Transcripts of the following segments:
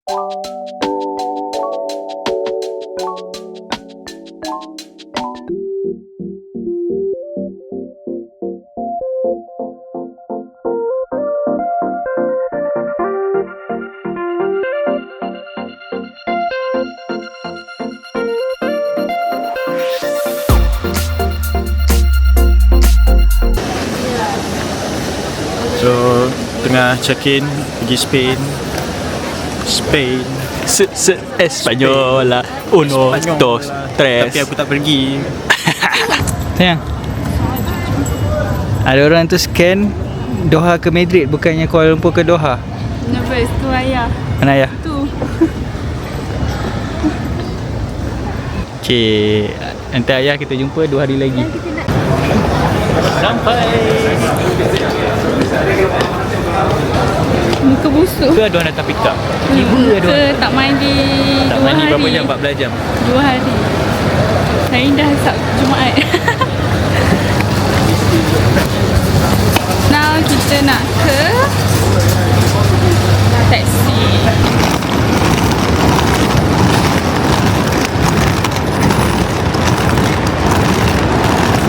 So, tengah check-in pergi Spain. Espanyola. Uno, dos, tres. Tapi aku tak pergi. Sayang, ada orang tu scan Doha ke Madrid, bukannya Kuala Lumpur ke Doha. Nervous tu ayah. Mana ayah? Tu. Okay, nanti ayah kita jumpa 2 hari lagi. Sampai. Muka busuk. Ke ada orang datang pick up? Ke tak mandi Tak 2 mandi hari. berapa jam? 14 jam. 2 hari. Saya dah Jumaat. Now kita nak ke taksi.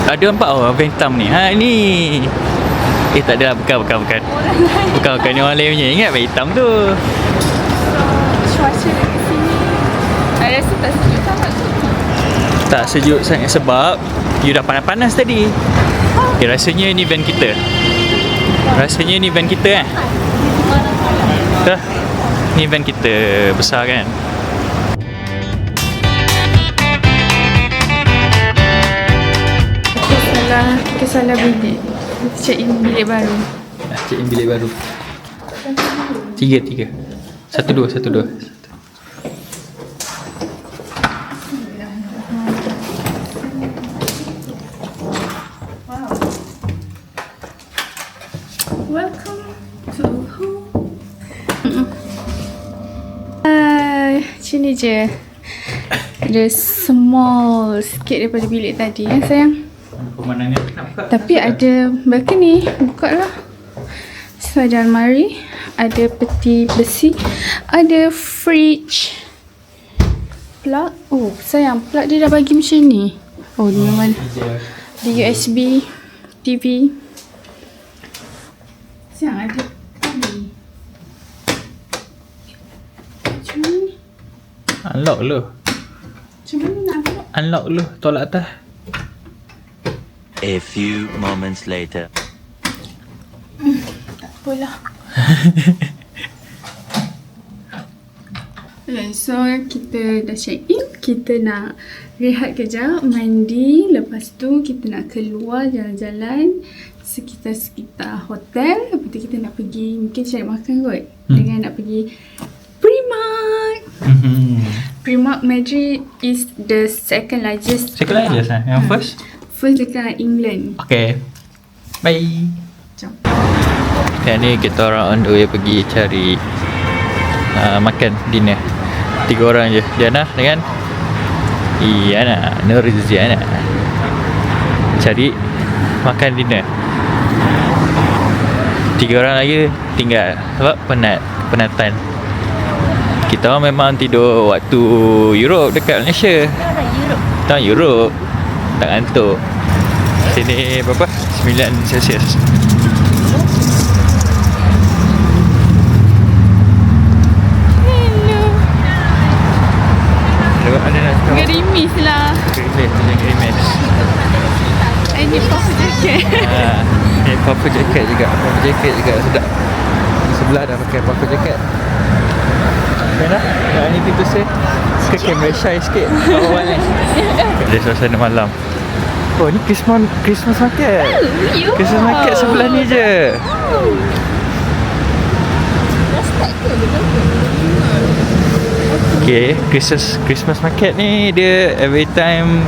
Ada nampak orang Ventam ni. Ha ni. Tak ada lah, bukan. Bukan ni orang lain punya. Ingat beg hitam tu. Cuaca dekat sini saya rasa tak sejuk sangat tu. Tak sejuk sangat sebab you dah panas-panas tadi. Okay, rasanya ni van kita. Dah. Ni van kita besar kan. Kita salah bilik. Check in bilik baru. Check in bilik baru. 3. 1, 2. Welcome to home. Sini je. Ada small sikit daripada bilik tadi ya sayang. Pemandangan nak buka. Tapi ada balcony. Buka lah. So ada almari, ada peti besi, ada fridge, plug. Oh sayang, plug dia dah bagi macam ni. Oh ni memang ada USB, TV. Sayang ada ni. Macam mana ni? Unlock lu. Macam mana nak buat? Unlock lu. Tolak atas. A few moments later. Tak apalah. Okay, so kita dah check in. Kita nak rehat kejap, mandi. Lepas tu kita nak keluar jalan-jalan sekitar-sekitar hotel. Lepas tu kita nak pergi mungkin cari makan kot. Dengan nak pergi Primark. Primark Madrid is the second largest. Second largest lah. Yang first? First dekat England. Okay. Bye. Jom. Sekarang ni kita orang on the way pergi cari makan dinner. 3 orang je. Diana dengan Iyana, Nurziana. Cari makan dinner. 3 orang lagi tinggal sebab penatan. Kita orang memang tidur waktu Europe dekat Malaysia. Tak Europe. Tak ngantuk. Sini berapa? 9 Celsius. Gerimis lah. Gerimis. Ini puffer jacket. Ni puffer jacket juga. Puffer jacket juga sedap. Di sebelah dah pakai puffer jacket. Dah. Ni kita say ke kamera shy sikit. Awal ni. Ada suasana malam. Oh ni Christmas market. Christmas market sebelah ni je. Okay, Christmas market ni dia every time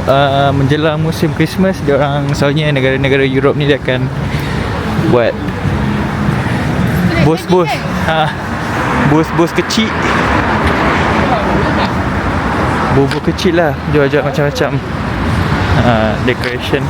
menjelang musim Christmas, dia orang selalunya negara-negara Europe ni dia akan buat bos-bos bos-bos kecil, bos-bos kecil lah, jual-jual macam-macam decoration.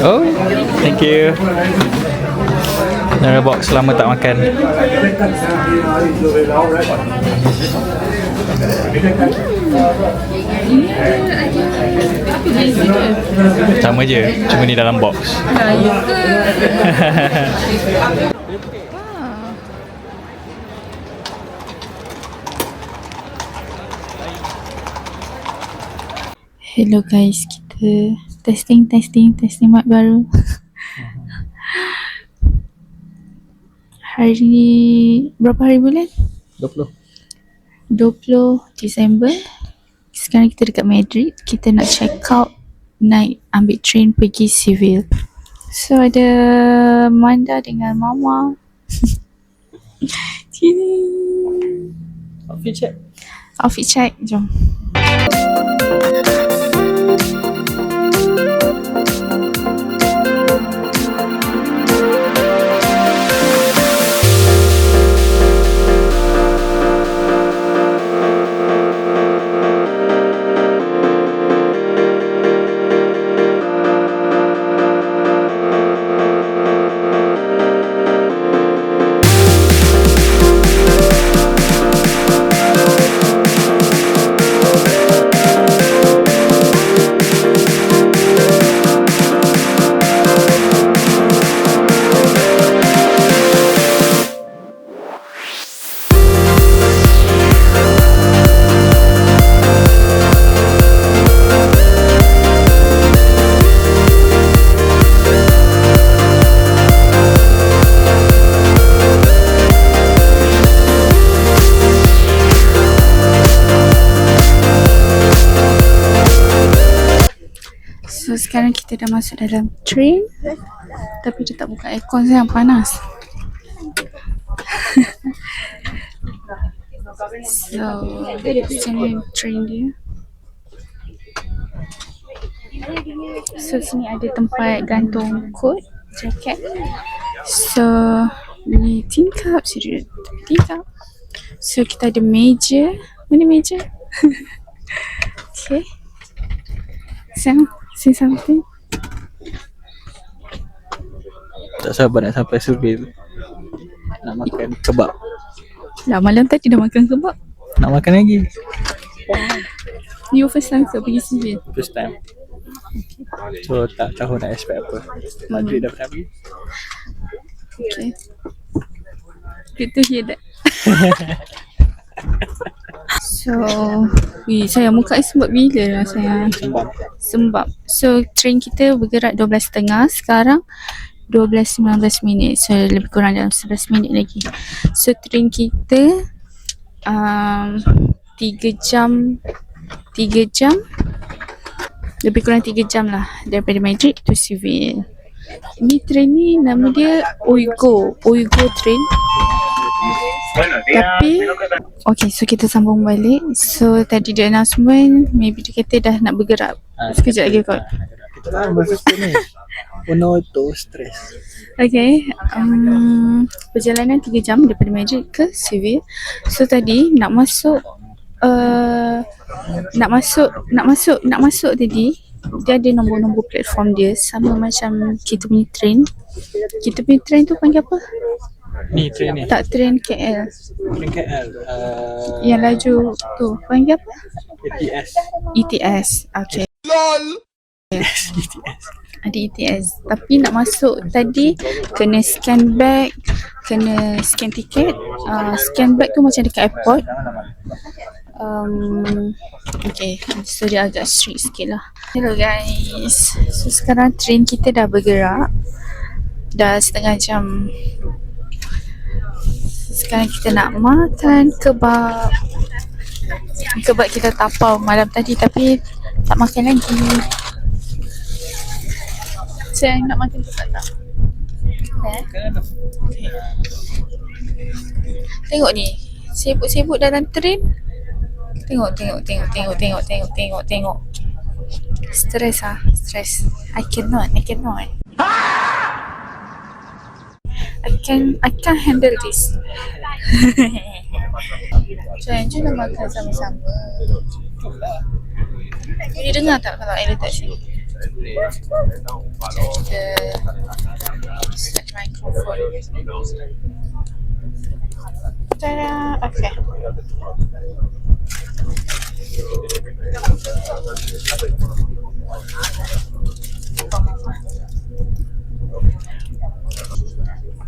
Oh, thank you. Nara box lama tak makan. Sama je, cuma ni dalam box. Hello guys, kita testing mic baru. Berapa hari bulan? 20. 20 Disember. Sekarang kita dekat Madrid. Kita nak check out, naik ambil train pergi Seville. So ada Manda dengan Mama. Sini. Outfit check, jom. So sekarang kita dah masuk dalam train, tapi dia tak buka aircon, sangat panas. So sini train dia. So sini ada tempat gantung coat, jaket. So ni tingkap, sini tingkap. So kita ada meja. Mana meja? Okay. Sam, say something. Tak sabar nak sampai Seville. Nak makan kebab. Lah malam tadi dah makan kebab. Nak makan lagi. You first time ke pergi Seville? First time. So tak tahu nak expect apa. Madrid dah pernah pergi. Okay. Good to hear that. So, sayang muka sebab bila lah sayang. Sembab. So, train kita bergerak 12.30. Sekarang 12.19 minit. So, lebih kurang dalam 11 minit lagi. So, train kita 3 jam. Lebih kurang 3 jam lah daripada Madrid to Seville. Ni train ni nama dia Ouigo train. Tapi okay, so kita sambung balik. So tadi dia announcement, maybe dia kata dah nak bergerak. Sekejap lagi kot. Kita kan bahasa Spanish. Uno, dos, tres. Okay, perjalanan 3 jam daripada Madrid ke Seville. So tadi nak masuk tadi dia ada nombor-nombor platform dia sama macam kita punya train. Kita punya train tu panggil apa? Ni train ni. Tak, train KL. Train KL. Yang laju tu panggil apa? ETS. Okay. LOL. ETS. Ada ETS. Tapi nak masuk tadi kena scan bag, kena scan tiket. Scan bag tu macam dekat airport. Okay, so dia agak strict sikit lah. Hello guys, so sekarang train kita dah bergerak, dah setengah jam. Sekarang kita nak makan kebab. Kebab kita tapau malam tadi tapi tak makan lagi. Saya nak makan kebab tak? Okay. Tengok ni, sibuk-sibuk dalam train. Tengok. Stress. I cannot. I can't handle this. Jangan makan sama-sama. Boleh dengar tak kalau I letak sini? Kita set microphone. Tada! Okay.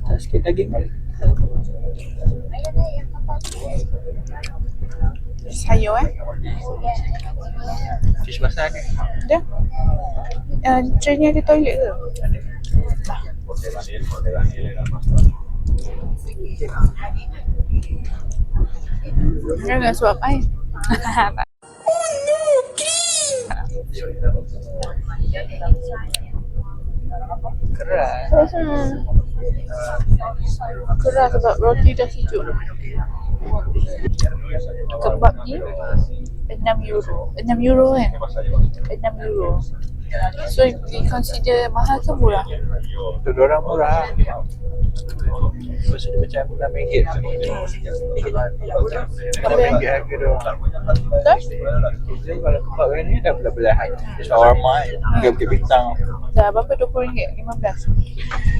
Tak sikit daging balik. Sayur Tisu basah ke? Ada? Tray ni ada toilet ke? Jangan suap air. Keras. Keras sebab roti dah sejuk. Kebab ni 6 euro. 6 euro kan? 6 euro. So you consider mahal ke murah? Untuk diorang murah. Lepas tu dia macam RM6. RM6 harga diorang. Betul? Kita kalau kebab ni dah belah-belahan. Shawarma kan, Bukit Bintang. Dah berapa? RM20? 15?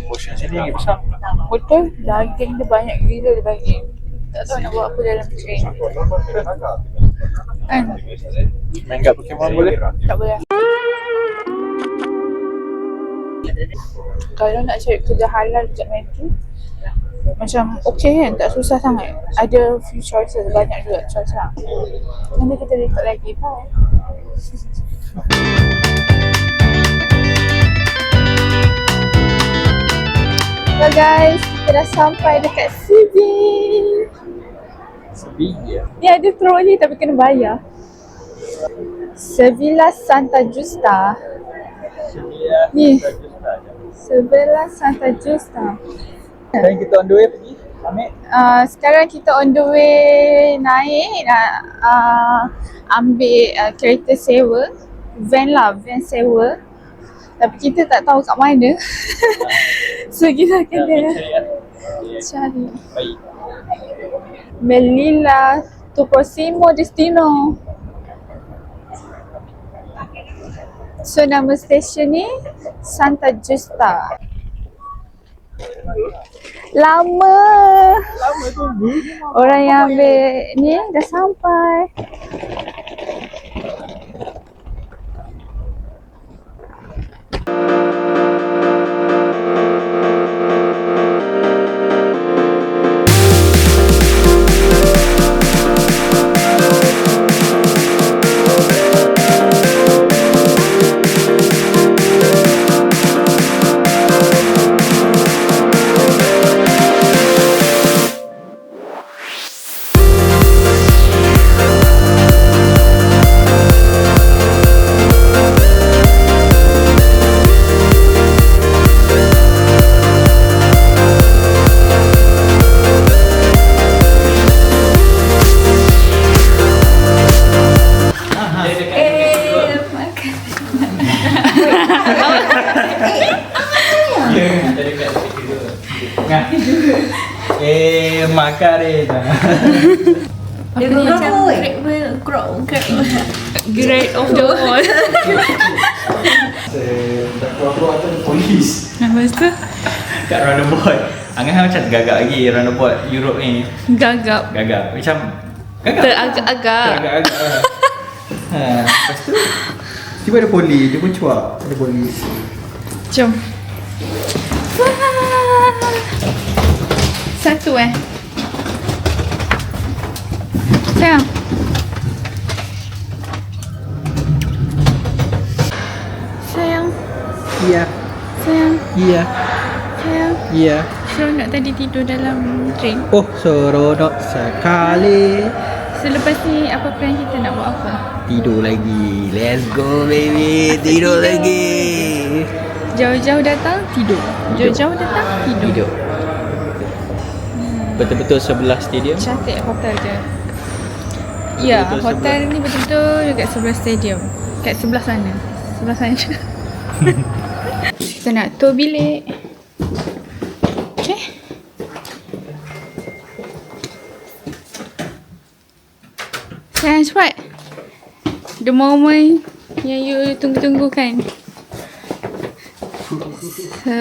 Portion sini lagi besar. Betul? Daging dia banyak gila dia bagi. Tak tahu nak buat apa dalam tray. Kan? Main kat Pokemon boleh? Tak boleh. Kalau nak cari kerja halal dekat Metro, macam okey kan, tak susah sangat. Ada few choices, banyak juga choice lah. Nanti kita record lagi. Bye. Hello guys, kita dah sampai dekat Seville. Sevilla. Ni ada trolley tapi kena bayar. Sevilla Santa Justa. Ni Sevilla Santa Justa. Sekarang kita on the way pergi ambil. Sekarang kita on the way naik nak ambil kereta sewa. Van lah, van sewa. Tapi kita tak tahu kat mana. So kita kena cari. Baik. Melilla tu próximo destino. So nama stesen ni Santa Justa. Lama tunggu. orang yang ambil ni dah sampai. Macarena. Dia macam Great of the Wall. Dah keluar-keluar tu ada polis Lepas tu kat roundabout. Angah macam gagap lagi roundabout Europe ni. gagap. Macam gagap. Teragak-agak. Teragak-agak lah. Lepas tu tiba ada polis, dia pun cuak. Ada polis. Jom. Satu sayang. Sayang. Iya. Sayang. Iya. Sayang. Iya. Seronok tadi tidur dalam train. Oh, seronok sekali. Selepas ni apa plan kita nak buat apa? Tidur lagi. Let's go baby. Tidur lagi. Jauh-jauh datang tidur. Jauh-jauh datang tidur. Betul-betul sebelah stadium. Cantik hotel je. Ya, Betul-betul hotel ni betul-betul dekat sebelah stadium. Kat sebelah sana. Sebelah sana je. Kita nak tour bilik. Okay. Sayang cepat. The moment Yang you tunggu-tunggu kan. So,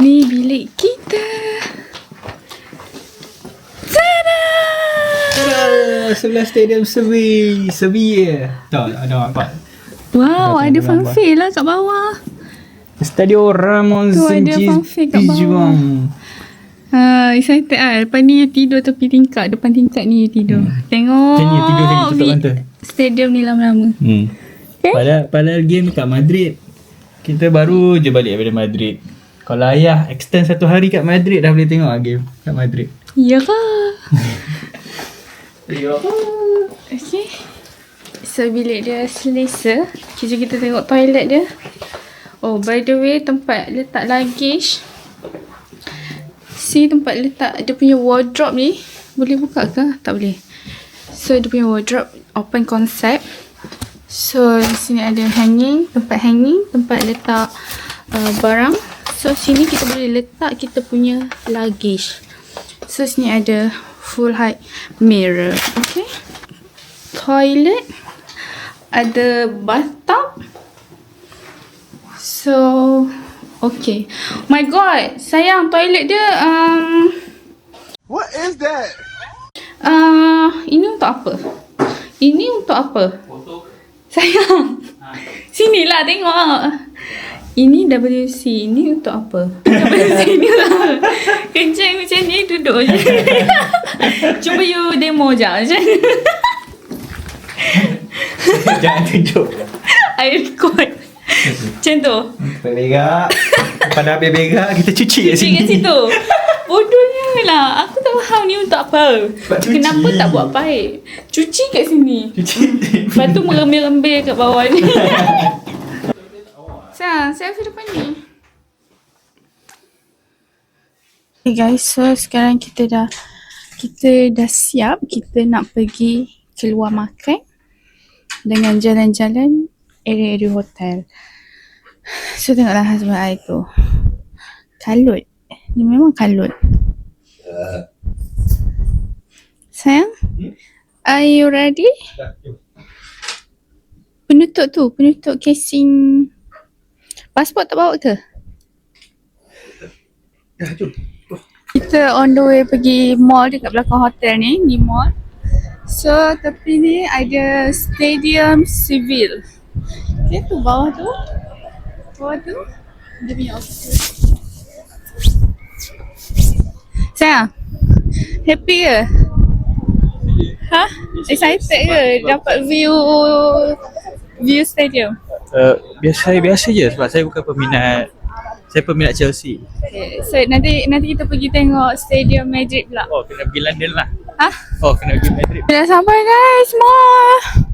ni bilik kita. Tada! Sebelah stadium Sevi. Tak ada apa. Wow, ada fanfare lah kat bawah. Stadio Ramon Tu ada fanfare kat bawah. Excited lah. Lepas ni you tidur tepi tingkap. Depan tingkap ni you tidur. Tengok. Macam ni tidur tengok tutup mata. Stadium ni lama-lama. Okay. Padahal game kat Madrid. Kita baru je balik daripada Madrid. Kalau ayah extend 1 hari kat Madrid, dah boleh tengok game kat Madrid. Ya ke? Okay. So bilik dia selesa. Kejap kita tengok toilet dia. Oh, by the way, tempat letak luggage. Si tempat letak dia punya wardrobe ni. Boleh buka ke? Tak boleh. So dia punya wardrobe open concept. So di sini ada hanging, tempat letak barang. So sini kita boleh letak kita punya luggage. So sini ada full height mirror. Okay. Toilet. Ada bathtub. So okay. My god, sayang toilet dia What is that? ini untuk apa? Ini untuk apa? Sayang. Sinilah tengok. Ini WC. Ini untuk apa? WC ni lah. Kencing macam ni duduk je. Cuba you demo je macam ni. Jangan tunjuk. I record. Macam tu. Berak. Pada habis berak, kita cuci kat Cuci sini. kat situ. Bodohnya lah. Aku tak faham ni untuk apa. cuci. Kenapa tak buat baik? Cuci kat sini. Cuci. Lepas tu merembil-rembil kat bawah ni. Sayang, selfie depan ni. Okay guys, so sekarang kita dah siap. Kita nak pergi keluar makan dengan jalan-jalan area-area hotel. So tengoklah husband I tu. Kalut. Dia memang kalut. Sayang? Are you ready? Penutup casing. Pasport tak bawa ke? Kita on the way pergi mall dekat belakang hotel ni. Ni mall. So tepi ni ada Stadium Civil. Okay, tu bawah tu. Dia punya office. Sayang, happy ke? Ha? Excited ke dapat view stadium? Biasa je sebab saya bukan peminat. Saya peminat Chelsea. Okay, so nanti kita pergi tengok Stadium Madrid pula. Oh, kena pergi London lah. Ha? Oh, kena pergi Madrid. Dah sampai guys, mall.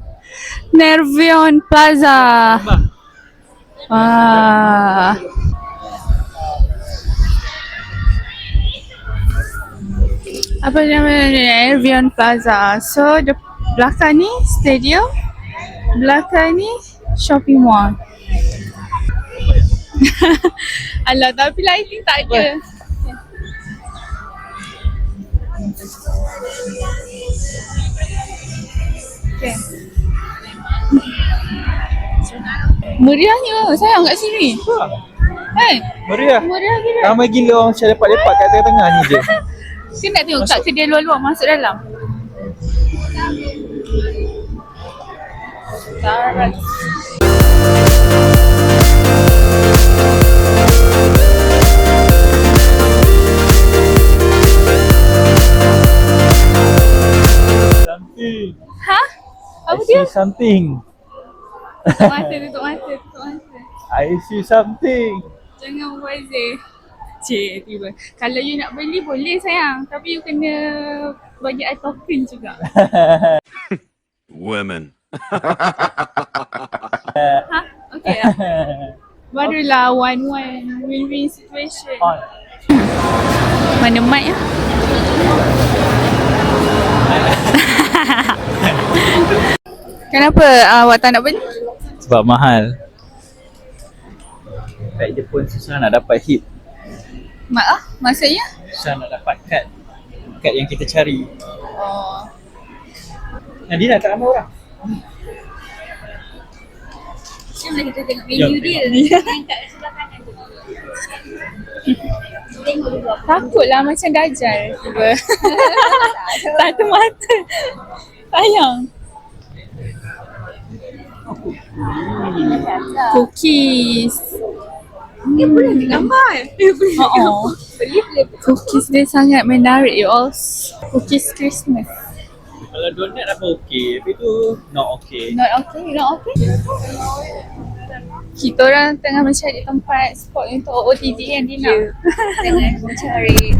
Nervion Plaza. Wah. Apa nama ni? Nervion Plaza. So the belakang ni stadium, belakang ni shopping mall. Alah, tapi lighting tak ada. Okay. Meriahnya sayang kat sini. Kan? Meriah. Meriah gila. Ramai gila orang macam lepak-lepak kat tengah-tengah ni je. Kita nak tengok kat kedai luar-luar masuk dalam. Tarat. Something. Ha? Apa I dia? see something. Tutup mata. I see something. Jangan buzzer. Cik, tiba. Kalau you nak beli boleh sayang. Tapi you kena bagi I token juga. Women. Ha? Okay lah. Barulah win-win situation. Mana mic lah? Kenapa awak tak nak beli? Sebab mahal. Kat Jepun susah nak dapat hit. Maksudnya? Susah nak dapat kad yang kita cari. Oh. Nadina tak ramai orang. Macam kita tengok menu dia ni. Takutlah macam Dajjal. Satu mata. Sayang. Cookies. Dia boleh ambil gambar. Dia boleh ambil gambar. Cookies dia sangat menarik you all. Cookies Christmas. Kalau donat apa okey, tapi tu not okey. Not okay? Not okay? Kita orang tengah mencari tempat spot untuk OTD kan Dina. Tengah mencari